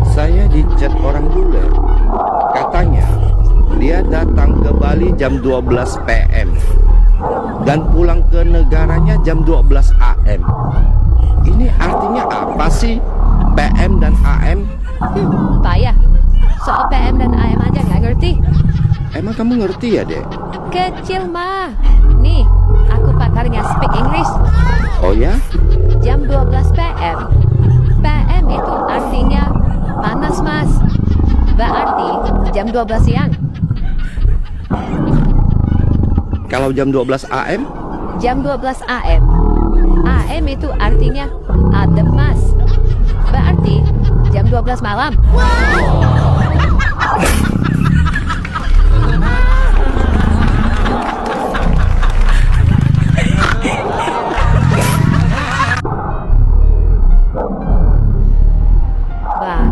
Saya dicat orang bule. Katanya dia datang ke Bali jam 12 PM dan pulang ke negaranya jam 12 AM. Ini artinya apa sih PM dan AM? Payah. Soal PM dan AM aja nggak ngerti. Emang kamu ngerti ya, Dek? Kecil mah. Nih, aku pakarnya speak English. Oh ya? Jam 12 PM. PM itu artinya panas, Mas. Berarti jam 12 siang. Kalau jam 12 AM? Jam 12 AM. AM itu artinya adem, Mas. Berarti jam 12 malam. Bang,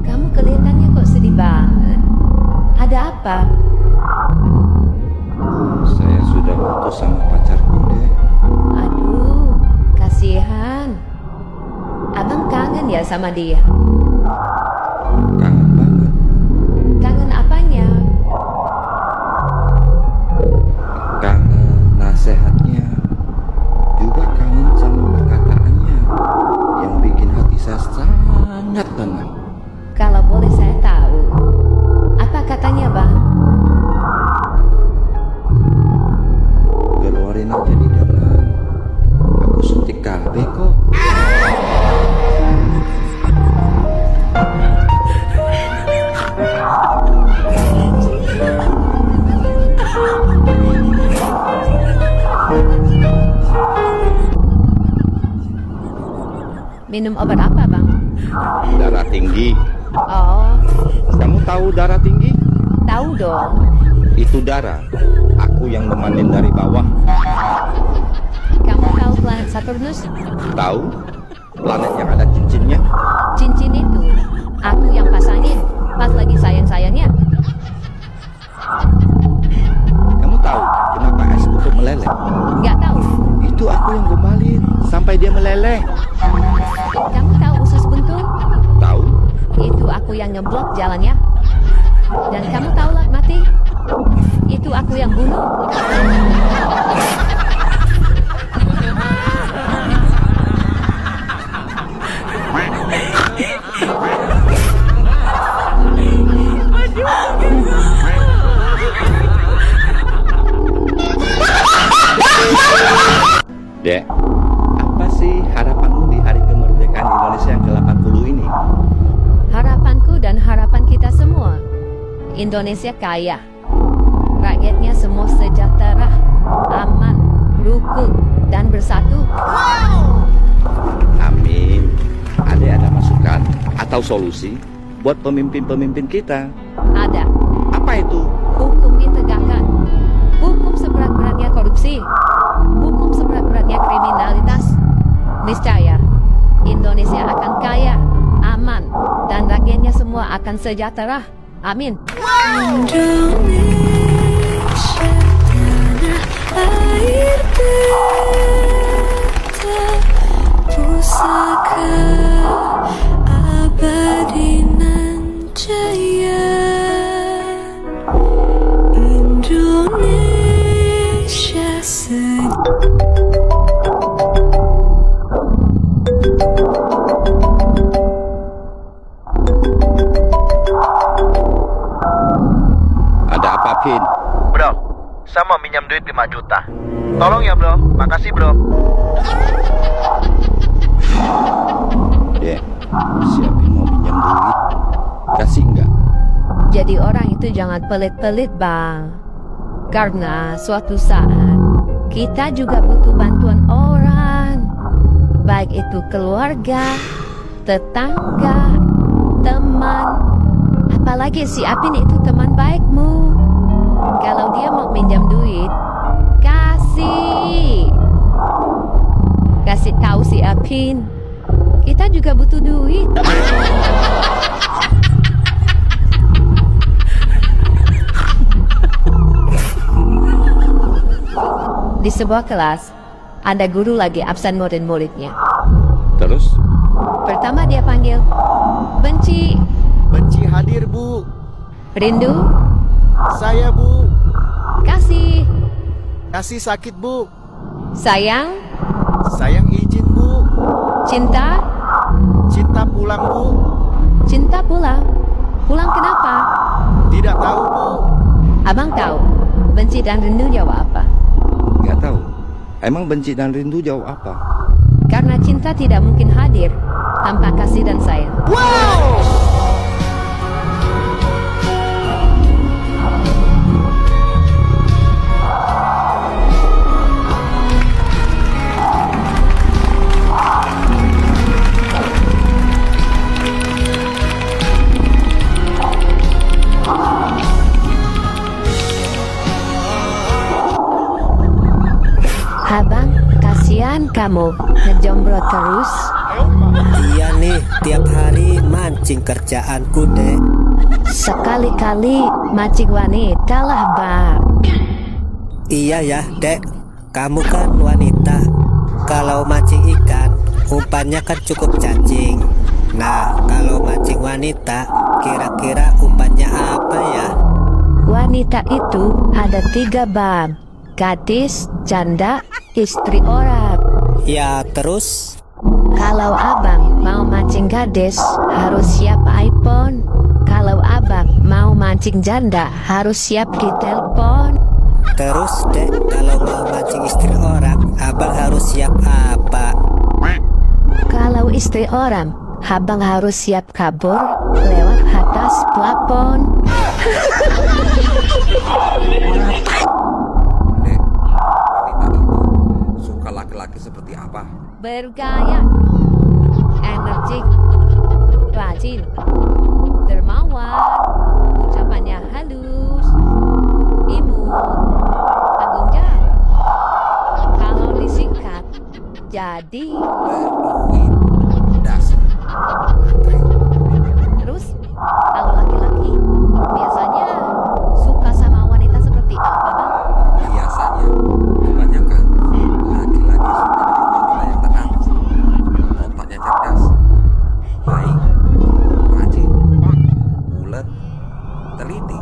kamu kelihatannya kok sedih banget. Ada apa? Saya sudah putus sama pacarku, Dek. Aduh, kasihan. Abang kangen ya sama dia. Kangen banget. Kangen apanya? Kangen nasihatnya. Juga kangen sama perkataannya yang bikin hati saya sangat tenang. Kalau boleh saya tahu, apa katanya, Bang? Keluarin aja di dalam. Aku suntik KB kok. Minum obat apa, Bang? Darah tinggi. Oh, Kamu tahu darah tinggi? tahu dong. Itu darah. Aku yang nemenin dari bawah. Kamu tahu planet Saturnus? Tahu? Planet yang ada cincinnya? Cincin itu aku yang pasangin pas lagi sayang-sayangnya. Kamu tahu kenapa es kutu meleleh? Nggak tahu. Itu aku yang gembalin sampai dia meleleh. Kamu tahu usus buntu? Tahu? Itu aku yang ngeblok jalannya. Dan kamu tahu Lat mati? Itu aku yang bunuh. Dek, apa sih harapanmu di hari kemerdekaan Indonesia yang ke-80 ini? Harapanku dan harapan kita semua. Indonesia kaya. Rakyatnya semua sejahtera, aman, rukun, dan bersatu. Amin. Ada masukan atau solusi buat pemimpin-pemimpin kita? Ada. Apa itu? Hukum ditegakkan. Hukum seberat-beratnya korupsi. Hukum seberat-beratnya kriminalitas. Niscaya, Indonesia akan kaya, aman, dan rakyatnya semua akan sejahtera. Amin. Indonesia tanah air beta, pusaka abadi nan jaya. Indonesia Ada apa, Pin? Bro, saya mau minjam duit 5 juta. Tolong ya bro, makasih bro. Dek, siapin mau pinjam duit. Kasih nggak? Jadi orang itu jangan pelit-pelit, Bang. Karena suatu saat kita juga butuh bantuan orang. Baik itu keluarga, tetangga, teman. Apalagi si Apin itu teman baikmu. Kalau dia mau pinjam duit, kasih. Kasih tahu si Apin. Kita juga butuh duit. Di sebuah kelas, ada guru lagi absen murid-muridnya. Terus? pertama dia panggil, benci, Benci hadir, Bu. rindu, Saya, Bu. kasih, Kasih sakit, Bu. sayang, Sayang izin, Bu. cinta, Cinta pulang, Bu. cinta pulang. Pulang kenapa? Tidak tahu, Bu. Abang tahu. Benci dan rindu jawab apa? Nggak tahu. Emang benci dan rindu jauh apa? Karena cinta tidak mungkin hadir tanpa kasih dan sayang. Abang, kasihan kamu ngejomblo terus. Iya nih, tiap hari mancing kerjaanku, Dek. Sekali-kali mancing wanita lah, Bang. Iya ya, Dek. Kamu kan wanita. Kalau mancing ikan, umpannya kan cukup cacing. Nah, kalau mancing wanita, kira-kira umpannya apa ya? Wanita itu ada 3, Bang. Gadis, janda, istri orang. Ya, terus? Kalau abang mau mancing gadis, harus siap iPhone. Kalau abang mau mancing janda, harus siap ditelepon. Terus, Dek, kalau mau mancing istri orang, abang harus siap apa? Kalau istri orang, abang harus siap kabur lewat atas plafon. Dek, wanita itu suka laki-laki seperti apa? Bergaya, energik, rajin, dermawan, ucapannya halus, imut, tanggung jawab. Kalau disingkat, jadi Berduit. Dasar. terus kalau laki-laki biasanya suka sama wanita seperti apa, Bang? Biasanya kebanyakan laki-laki suka dengan wanita yang taat, otaknya cerdas, baik, rajin, ulet, teliti.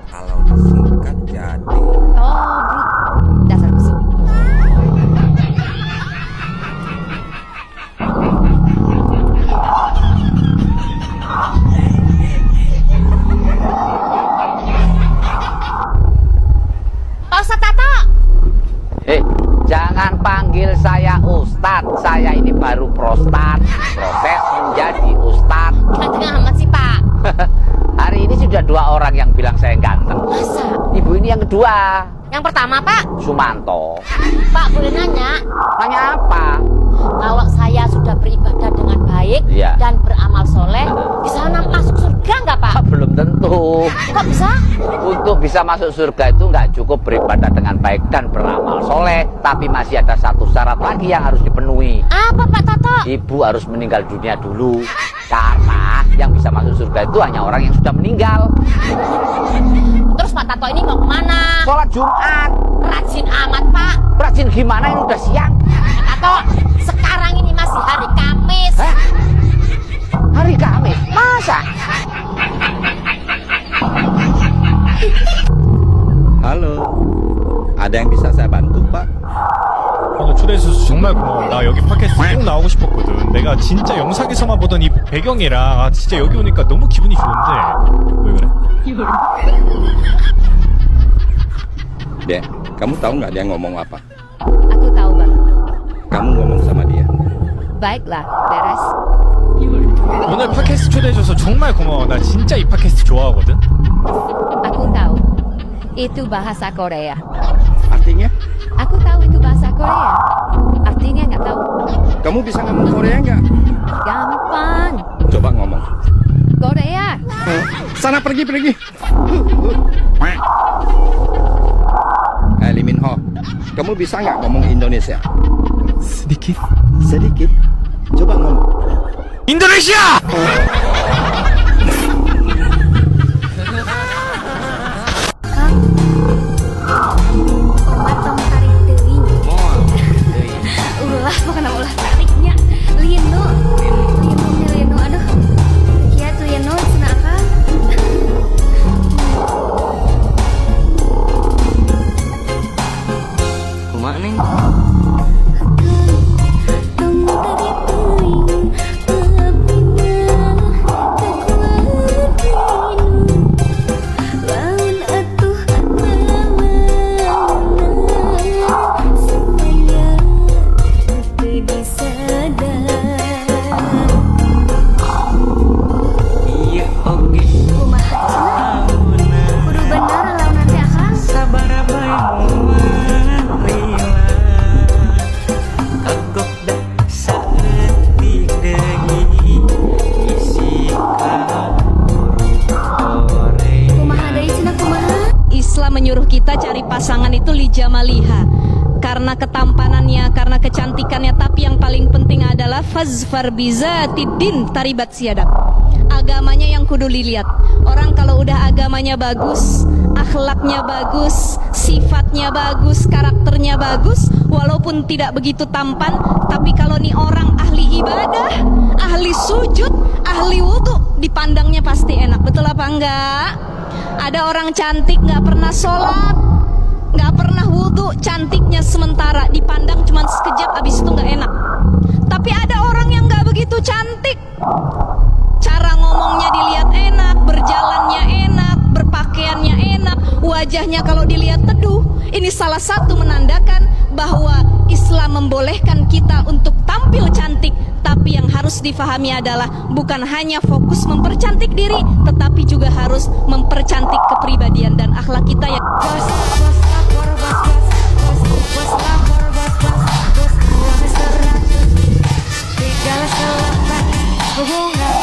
Kalau disingkat jadi Oh, brut, dasar busuk. Pak Ustadz Tato. Jangan panggil saya Ustadz. Saya ini baru proses menjadi Ustadz. Ganteng amat sih, Pak. Hari ini sudah 2 orang yang bilang saya ganteng. Masa? Ibu ini yang kedua, Yang pertama, Pak. Sumanto. Pak, boleh nanya? Nanya apa? Kalau saya sudah beribadah dengan baik Iya. dan beramal soleh, bisa masuk surga nggak, Pak? Belum tentu. Kok bisa? Untuk bisa masuk surga itu nggak cukup beribadah dengan baik dan beramal soleh, tapi masih ada satu syarat lagi yang harus dipenuhi. Apa, Pak Tato? Ibu harus meninggal dunia dulu. Karena yang bisa masuk surga itu hanya orang yang sudah meninggal. Terus Pak Tato ini mau kemana? Sholat Jumat. Rajin amat, Pak. Rajin gimana, ini udah siang. Pak Tato, sekarang ini masih hari Kamis. Hah? Hari Kamis? Masa? halo, ada yang bisa saya bantu, Pak? 초대해줘서 정말 고마워. 나 여기 팟캐스트 꼭 나오고 싶었거든. 내가 진짜 영상에서만 보던 이 배경이랑 진짜 여기 오니까 너무 기분이 좋은데 왜 그래? Dek, kamu tahu nggak dia ngomong apa? Aku tahu, Bang. Kamu ngomong sama dia. Baiklah, beres. 오늘 팟캐스트 초대해줘서 정말 고마워. 나 진짜 이 팟캐스트 좋아하거든. Aku tahu. Itu bahasa Korea. Artinya? Aku tahu itu bahasa Korea. Artinya nggak tahu. Kamu bisa ngomong Korea nggak? Gampang. Coba ngomong. Korea. Sana pergi. Lee Min Ho, kamu bisa nggak ngomong Indonesia? 스디킷? Sedikit. Coba ngomong. 인도네시아! Potong tarik teuing. Ulah bukan ulah tariknya. Linu. menyuruh kita cari pasangan itu lijamaliha, karena ketampanannya, karena kecantikannya. Tapi yang paling penting adalah fazfar bizatidin taribat siadak. Agamanya yang kudu dilihat. Orang kalau udah agamanya bagus, akhlaknya bagus, sifatnya bagus, karakternya bagus, walaupun tidak begitu tampan, tapi kalau nih orang ahli ibadah, ahli sujud, ahli wudhu, dipandangnya pasti enak. Betul apa enggak? Ada orang cantik nggak pernah sholat, nggak pernah wudhu, cantiknya sementara, dipandang cuma sekejap, abis itu nggak enak. Tapi ada orang yang nggak begitu cantik, cara ngomongnya dilihat enak, berjalannya enak, berpakaiannya enak, wajahnya kalau dilihat teduh. Ini salah satu menandakan bahwa Islam membolehkan kita untuk tampil cantik. Tapi yang harus difahami adalah bukan hanya fokus mempercantik diri, tetapi juga harus mempercantik kepribadian dan akhlak kita ya. Segala selepas hubungan